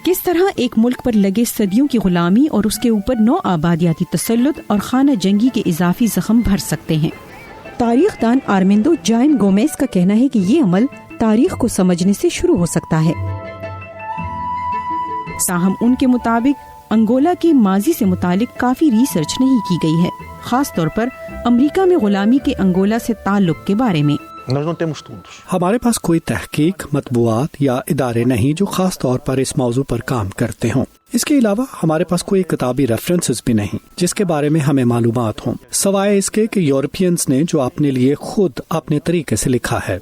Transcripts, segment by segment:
کس طرح ایک ملک پر لگے صدیوں کی غلامی اور اس کے اوپر نو آبادیاتی تسلط اور خانہ جنگی کے اضافی زخم بھر سکتے ہیں۔ تاریخ دان آرمیندو جائن گومیز کا کہنا ہے کہ یہ عمل تاریخ کو سمجھنے سے شروع ہو سکتا ہے۔ تاہم ان کے مطابق انگولا کے ماضی سے متعلق کافی ریسرچ نہیں کی گئی ہے، خاص طور پر امریکہ میں غلامی کے انگولا سے تعلق کے بارے میں۔ ہمارے پاس کوئی تحقیق، مطبوعات یا ادارے نہیں جو خاص طور پر اس موضوع پر کام کرتے ہوں۔ اس کے علاوہ ہمارے پاس کوئی کتابی ریفرنسز بھی نہیں جس کے بارے میں ہمیں معلومات ہوں، سوائے اس کے کہ یورپینز نے جو اپنے لیے خود اپنے طریقے سے لکھا ہے۔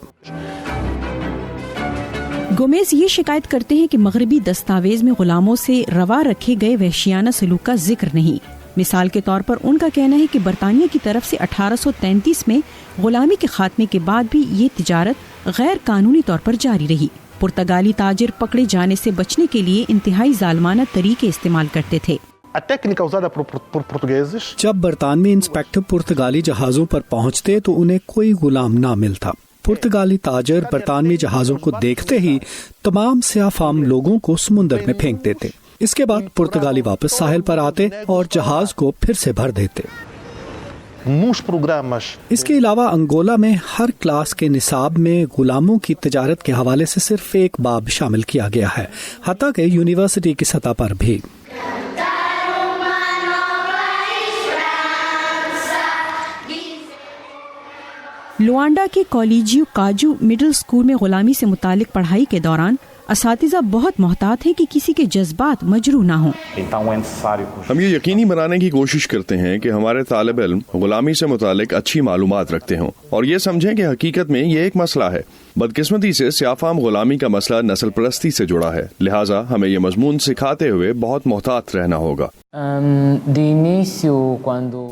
گومیز یہ شکایت کرتے ہیں کہ مغربی دستاویز میں غلاموں سے روا رکھے گئے وحشیانہ سلوک کا ذکر نہیں۔ مثال کے طور پر ان کا کہنا ہے کہ برطانیہ کی طرف سے 1833 میں غلامی کے خاتمے کے بعد بھی یہ تجارت غیر قانونی طور پر جاری رہی۔ پرتگالی تاجر پکڑے جانے سے بچنے کے لیے انتہائی ظالمانہ طریقے استعمال کرتے تھے۔ جب برطانوی انسپیکٹر پرتگالی جہازوں پر پہنچتے تو انہیں کوئی غلام نہ ملتا۔ پرتگالی تاجر برطانوی جہازوں کو دیکھتے ہی تمام سیاہ فام لوگوں کو سمندر میں پھینک دیتے۔ اس کے بعد پرتگالی واپس ساحل پر آتے اور جہاز کو پھر سے بھر دیتے۔ اس کے علاوہ انگولا میں ہر کلاس کے نصاب میں غلاموں کی تجارت کے حوالے سے صرف ایک باب شامل کیا گیا ہے، حتیٰ کہ یونیورسٹی کی سطح پر بھی۔ لوانڈا کے کالیجیو کاجو مڈل اسکول میں غلامی سے متعلق پڑھائی کے دوران اساتذہ بہت محتاط ہیں کہ کسی کے جذبات مجروح نہ ہوں۔ ہم یہ یقینی بنانے کی کوشش کرتے ہیں کہ ہمارے طالب علم غلامی سے متعلق اچھی معلومات رکھتے ہوں اور یہ سمجھیں کہ حقیقت میں یہ ایک مسئلہ ہے۔ بدقسمتی سے سیاہ فام غلامی کا مسئلہ نسل پرستی سے جڑا ہے، لہٰذا ہمیں یہ مضمون سکھاتے ہوئے بہت محتاط رہنا ہوگا۔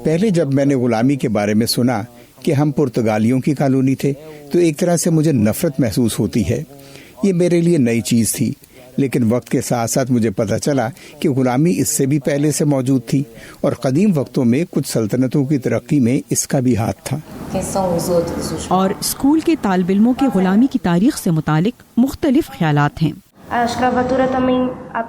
پہلے جب میں نے غلامی کے بارے میں سنا کہ ہم پرتگالیوں کی کالونی تھے تو ایک طرح سے مجھے نفرت محسوس ہوتی ہے۔ یہ میرے لیے نئی چیز تھی، لیکن وقت کے ساتھ ساتھ مجھے پتہ چلا کہ غلامی اس سے بھی پہلے سے موجود تھی اور قدیم وقتوں میں کچھ سلطنتوں کی ترقی میں اس کا بھی ہاتھ تھا۔ اور اسکول کے طالب علموں کے غلامی کی تاریخ سے متعلق مختلف خیالات ہیں۔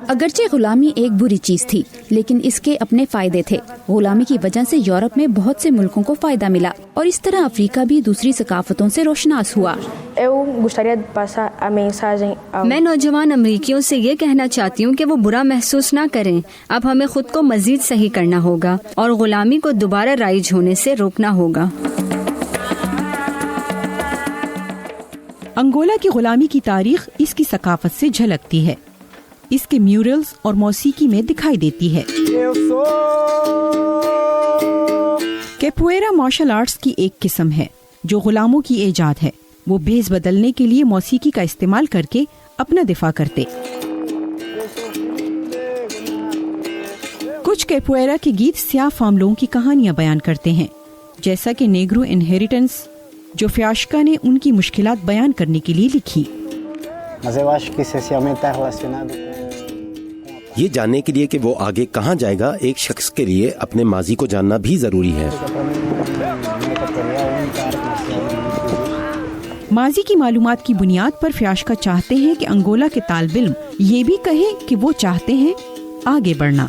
اگرچہ غلامی ایک بری چیز تھی، لیکن اس کے اپنے فائدے تھے۔ غلامی کی وجہ سے یورپ میں بہت سے ملکوں کو فائدہ ملا اور اس طرح افریقہ بھی دوسری ثقافتوں سے روشناس ہوا۔ میں نوجوان امریکیوں سے یہ کہنا چاہتی ہوں کہ وہ برا محسوس نہ کریں۔ اب ہمیں خود کو مزید صحیح کرنا ہوگا اور غلامی کو دوبارہ رائج ہونے سے روکنا ہوگا۔ انگولا کی غلامی کی تاریخ اس کی ثقافت سے جھلکتی ہے، اس کے میورلز اور موسیقی میں دکھائی دیتی ہے۔ کیپویرا مارشل آرٹس کی ایک قسم ہے جو غلاموں کی ایجاد ہے۔ وہ بھیس بدلنے کے لیے موسیقی کا استعمال کر کے اپنا دفاع کرتے۔ کچھ کیپویرا کے گیت سیاہ فام لوگوں کی کہانیاں بیان کرتے ہیں، جیسا کہ نیگرو انہیریٹنس، جو فیاشکا نے ان کی مشکلات بیان کرنے کے لیے لکھی۔ یہ جاننے کے لیے کہ وہ آگے کہاں جائے گا، ایک شخص کے لیے اپنے ماضی کو جاننا بھی ضروری ہے۔ ماضی کی معلومات کی بنیاد پر فیاشکا چاہتے ہیں کہ انگولا کے طالب علم یہ بھی کہیں کہ وہ چاہتے ہیں آگے بڑھنا۔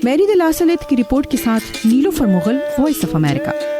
میری دلاسلیت کی رپورٹ کے ساتھ نیلوفر مغل، وائس آف امریکہ۔